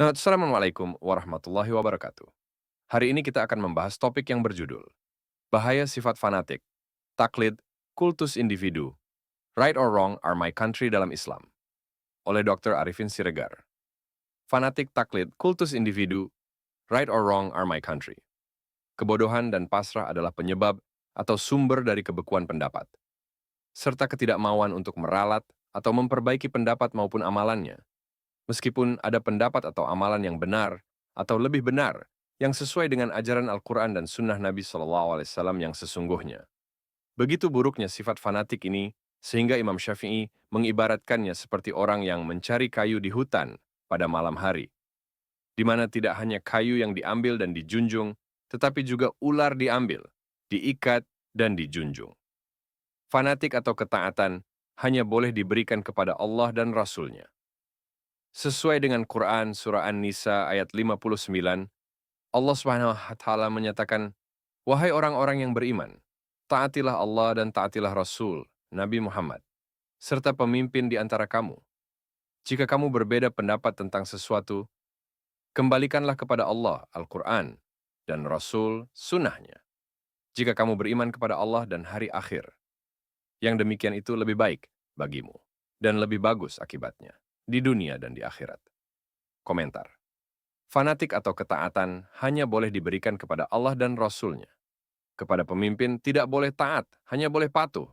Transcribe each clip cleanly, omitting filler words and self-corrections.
Assalamualaikum warahmatullahi wabarakatuh. Hari ini kita akan membahas topik yang berjudul Bahaya Sifat Fanatik, Taklid, Kultus Individu, Right or Wrong Are My Country dalam Islam, oleh Dr. Arifin Siregar. Fanatik taklid, kultus individu, right or wrong are my country. Kebodohan dan pasrah adalah penyebab atau sumber dari kebekuan pendapat, serta ketidakmauan untuk meralat atau memperbaiki pendapat maupun amalannya. Meskipun ada pendapat atau amalan yang benar, atau lebih benar, yang sesuai dengan ajaran Al-Quran dan Sunnah Nabi SAW yang sesungguhnya. Begitu buruknya sifat fanatik ini, sehingga Imam Syafi'i mengibaratkannya seperti orang yang mencari kayu di hutan pada malam hari, di mana tidak hanya kayu yang diambil dan dijunjung, tetapi juga ular diambil, diikat, dan dijunjung. Fanatik atau ketaatan hanya boleh diberikan kepada Allah dan Rasul-Nya. Sesuai dengan Quran Surah An-Nisa ayat 59, Allah Subhanahu wa Ta'ala menyatakan, "Wahai orang-orang yang beriman, taatilah Allah dan taatilah Rasul, Nabi Muhammad, serta pemimpin di antara kamu. Jika kamu berbeda pendapat tentang sesuatu, kembalikanlah kepada Allah, Al-Quran, dan Rasul, Sunnahnya. Jika kamu beriman kepada Allah dan hari akhir, yang demikian itu lebih baik bagimu, dan lebih bagus akibatnya, di dunia dan di akhirat." Komentar. Fanatik atau ketaatan hanya boleh diberikan kepada Allah dan Rasul-Nya. Kepada pemimpin tidak boleh taat, hanya boleh patuh,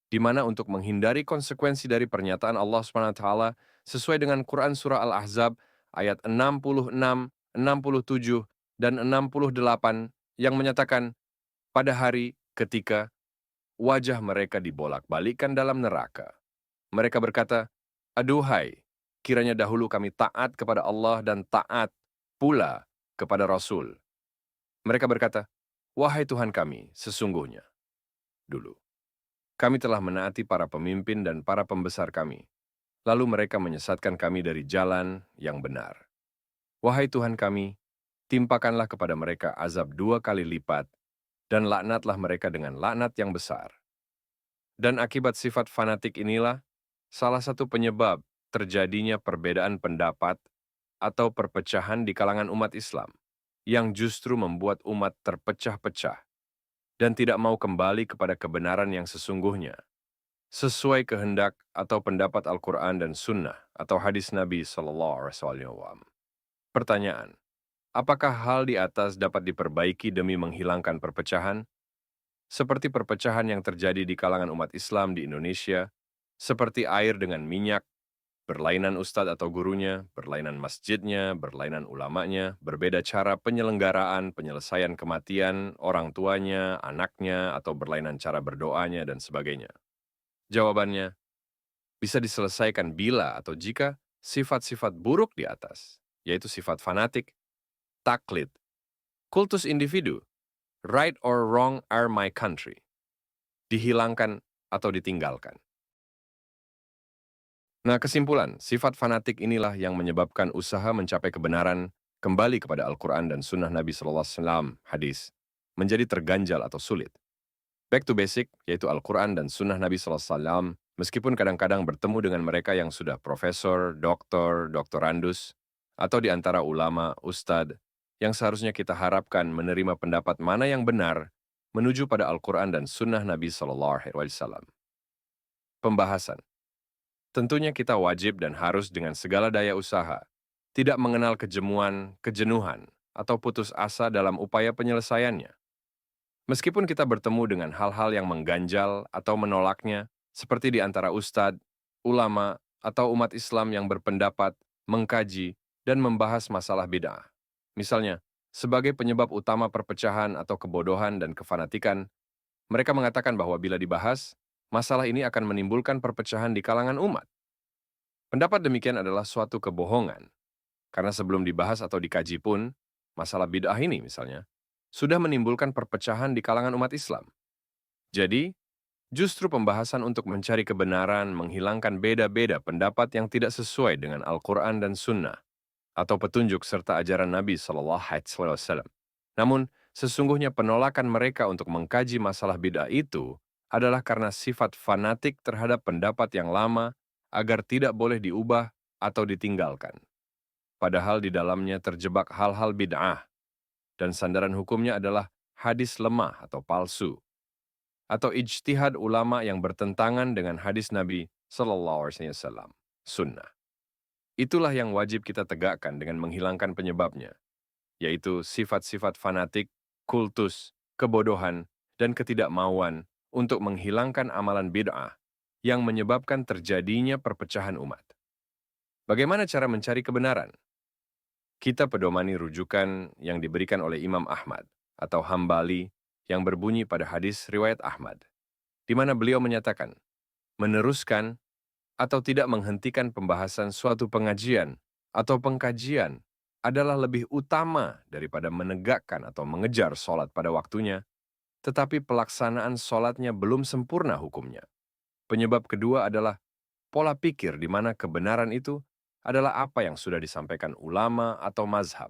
di mana untuk menghindari konsekuensi dari pernyataan Allah SWT sesuai dengan Quran Surah Al-Ahzab ayat 66, 67, dan 68 yang menyatakan, pada hari ketika wajah mereka dibolak-balikkan dalam neraka. Mereka berkata, "Aduhai, kiranya dahulu kami taat kepada Allah dan taat pula kepada Rasul." Mereka berkata, "Wahai Tuhan kami, sesungguhnya dulu kami telah menaati para pemimpin dan para pembesar kami, lalu mereka menyesatkan kami dari jalan yang benar. Wahai Tuhan kami, timpakanlah kepada mereka azab 2 kali lipat, dan laknatlah mereka dengan laknat yang besar." Dan akibat sifat fanatik inilah salah satu penyebab terjadinya perbedaan pendapat atau perpecahan di kalangan umat Islam, yang justru membuat umat terpecah-pecah dan tidak mau kembali kepada kebenaran yang sesungguhnya, sesuai kehendak atau pendapat Al-Quran dan Sunnah atau hadis Nabi SAW. Pertanyaan, apakah hal di atas dapat diperbaiki demi menghilangkan perpecahan? Seperti perpecahan yang terjadi di kalangan umat Islam di Indonesia, seperti air dengan minyak, berlainan ustadz atau gurunya, berlainan masjidnya, berlainan ulamanya, berbeda cara penyelenggaraan, penyelesaian kematian, orang tuanya, anaknya, atau berlainan cara berdoanya, dan sebagainya. Jawabannya, bisa diselesaikan bila atau jika sifat-sifat buruk di atas, yaitu sifat fanatik, taklid, kultus individu, right or wrong are my country, dihilangkan atau ditinggalkan. Nah, kesimpulan, sifat fanatik inilah yang menyebabkan usaha mencapai kebenaran kembali kepada Al-Quran dan Sunnah Nabi SAW, hadis, menjadi terganjal atau sulit. Back to basic, yaitu Al-Quran dan Sunnah Nabi SAW, meskipun kadang-kadang bertemu dengan mereka yang sudah profesor, doktor, doktorandus, atau di antara ulama, ustadz, yang seharusnya kita harapkan menerima pendapat mana yang benar menuju pada Al-Quran dan Sunnah Nabi SAW. Pembahasan. Tentunya kita wajib dan harus dengan segala daya usaha, tidak mengenal kejemuan, kejenuhan, atau putus asa dalam upaya penyelesaiannya. Meskipun kita bertemu dengan hal-hal yang mengganjal atau menolaknya, seperti di antara ustadz, ulama, atau umat Islam yang berpendapat, mengkaji, dan membahas masalah bid'ah. Misalnya, sebagai penyebab utama perpecahan atau kebodohan dan kefanatikan, mereka mengatakan bahwa bila dibahas, masalah ini akan menimbulkan perpecahan di kalangan umat. Pendapat demikian adalah suatu kebohongan, karena sebelum dibahas atau dikaji pun, masalah bid'ah ini misalnya, sudah menimbulkan perpecahan di kalangan umat Islam. Jadi, justru pembahasan untuk mencari kebenaran menghilangkan beda-beda pendapat yang tidak sesuai dengan Al-Quran dan Sunnah, atau petunjuk serta ajaran Nabi SAW. Namun, sesungguhnya penolakan mereka untuk mengkaji masalah bid'ah itu adalah karena sifat fanatik terhadap pendapat yang lama agar tidak boleh diubah atau ditinggalkan. padahal di dalamnya terjebak hal-hal bid'ah, dan sandaran hukumnya adalah hadis lemah atau palsu, atau ijtihad ulama yang bertentangan dengan hadis Nabi Sallallahu Alaihi Wasallam, sunnah. Itulah yang wajib kita tegakkan dengan menghilangkan penyebabnya, yaitu sifat-sifat fanatik, kultus, kebodohan, dan ketidakmauan untuk menghilangkan amalan bid'ah yang menyebabkan terjadinya perpecahan umat. Bagaimana cara mencari kebenaran? Kita pedomani rujukan yang diberikan oleh Imam Ahmad atau Hambali yang berbunyi pada hadis riwayat Ahmad, di mana beliau menyatakan, meneruskan atau tidak menghentikan pembahasan suatu pengajian atau pengkajian adalah lebih utama daripada menegakkan atau mengejar sholat pada waktunya, tetapi pelaksanaan sholatnya belum sempurna hukumnya. Penyebab kedua adalah pola pikir di mana kebenaran itu adalah apa yang sudah disampaikan ulama atau mazhab.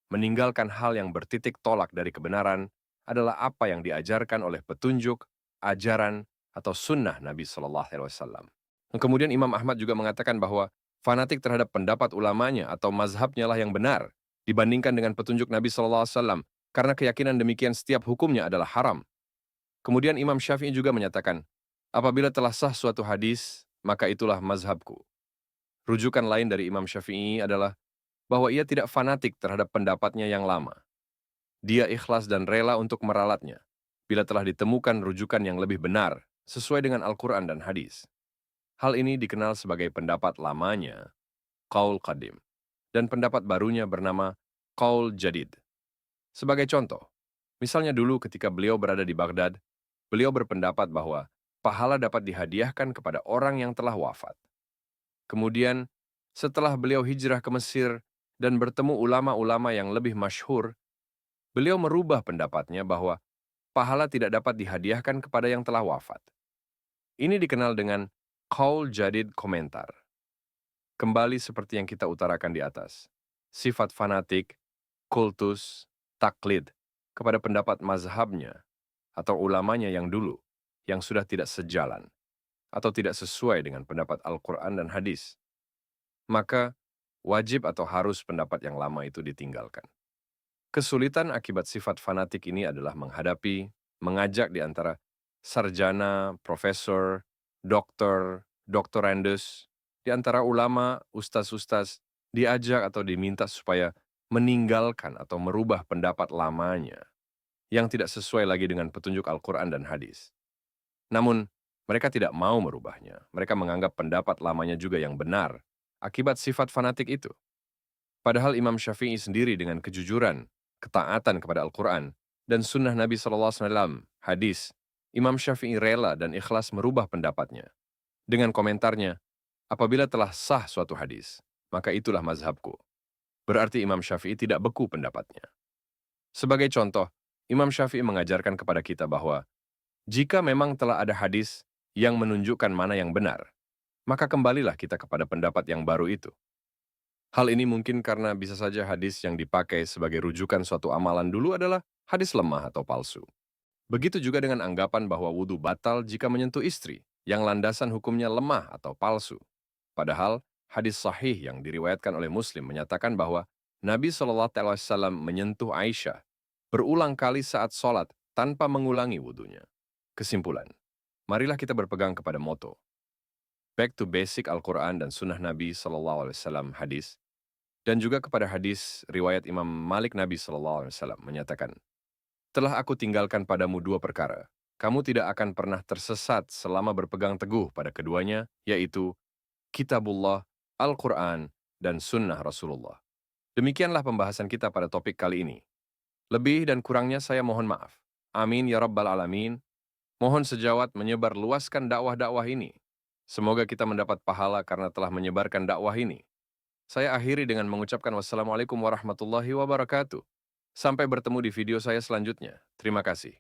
Meninggalkan hal yang bertitik tolak dari kebenaran adalah apa yang diajarkan oleh petunjuk, ajaran, atau sunnah Nabi Shallallahu Alaihi Wasallam. Kemudian Imam Ahmad juga mengatakan bahwa fanatik terhadap pendapat ulamanya atau mazhabnya lah yang benar dibandingkan dengan petunjuk Nabi Shallallahu Alaihi Wasallam, karena keyakinan demikian setiap hukumnya adalah haram. Kemudian Imam Syafi'i juga menyatakan, apabila telah sah suatu hadis, maka itulah mazhabku. Rujukan lain dari Imam Syafi'i adalah bahwa ia tidak fanatik terhadap pendapatnya yang lama. Dia ikhlas dan rela untuk meralatnya bila telah ditemukan rujukan yang lebih benar sesuai dengan Al-Quran dan hadis. Hal ini dikenal sebagai pendapat lamanya, Qaul Qadim, dan pendapat barunya bernama Qaul Jadid. Sebagai contoh, misalnya dulu ketika beliau berada di Baghdad, beliau berpendapat bahwa pahala dapat dihadiahkan kepada orang yang telah wafat. Kemudian, setelah beliau hijrah ke Mesir dan bertemu ulama-ulama yang lebih masyhur, beliau merubah pendapatnya bahwa pahala tidak dapat dihadiahkan kepada yang telah wafat. Ini dikenal dengan Qaul Jadid komentar. Kembali seperti yang kita utarakan di atas, sifat fanatik, kultus, taklid kepada pendapat mazhabnya atau ulamanya yang dulu, yang sudah tidak sejalan atau tidak sesuai dengan pendapat Al-Quran dan hadis, maka wajib atau harus pendapat yang lama itu ditinggalkan. Kesulitan akibat sifat fanatik ini adalah mengajak di antara sarjana, profesor, dokter, doktorandus, di antara ulama, ustaz-ustaz, diajak atau diminta supaya meninggalkan atau merubah pendapat lamanya yang tidak sesuai lagi dengan petunjuk Al-Quran dan hadis. Namun, mereka tidak mau merubahnya. Mereka menganggap pendapat lamanya juga yang benar akibat sifat fanatik itu. Padahal Imam Syafi'i sendiri dengan kejujuran, ketaatan kepada Al-Quran, dan sunnah Nabi SAW, hadis, Imam Syafi'i rela dan ikhlas merubah pendapatnya. Dengan komentarnya, apabila telah sah suatu hadis, maka itulah mazhabku. Berarti Imam Syafi'i tidak beku pendapatnya. Sebagai contoh, Imam Syafi'i mengajarkan kepada kita bahwa jika memang telah ada hadis yang menunjukkan mana yang benar, maka kembalilah kita kepada pendapat yang baru itu. Hal ini mungkin karena bisa saja hadis yang dipakai sebagai rujukan suatu amalan dulu adalah hadis lemah atau palsu. Begitu juga dengan anggapan bahwa wudhu batal jika menyentuh istri, yang landasan hukumnya lemah atau palsu. Padahal, hadis sahih yang diriwayatkan oleh Muslim menyatakan bahwa Nabi SAW menyentuh Aisyah berulang kali saat sholat tanpa mengulangi wudhunya. Kesimpulan, marilah kita berpegang kepada moto back to basic Al-Quran dan Sunnah Nabi SAW hadis, dan juga kepada hadis riwayat Imam Malik Nabi SAW menyatakan, telah aku tinggalkan padamu dua perkara. Kamu tidak akan pernah tersesat selama berpegang teguh pada keduanya, yaitu Kitabullah, Al-Quran, dan Sunnah Rasulullah. Demikianlah pembahasan kita pada topik kali ini. Lebih dan kurangnya saya mohon maaf. Amin ya Rabbal Alamin. Mohon sejawat menyebar luaskan dakwah-dakwah ini. Semoga kita mendapat pahala karena telah menyebarkan dakwah ini. Saya akhiri dengan mengucapkan wassalamualaikum warahmatullahi wabarakatuh. Sampai bertemu di video saya selanjutnya. Terima kasih.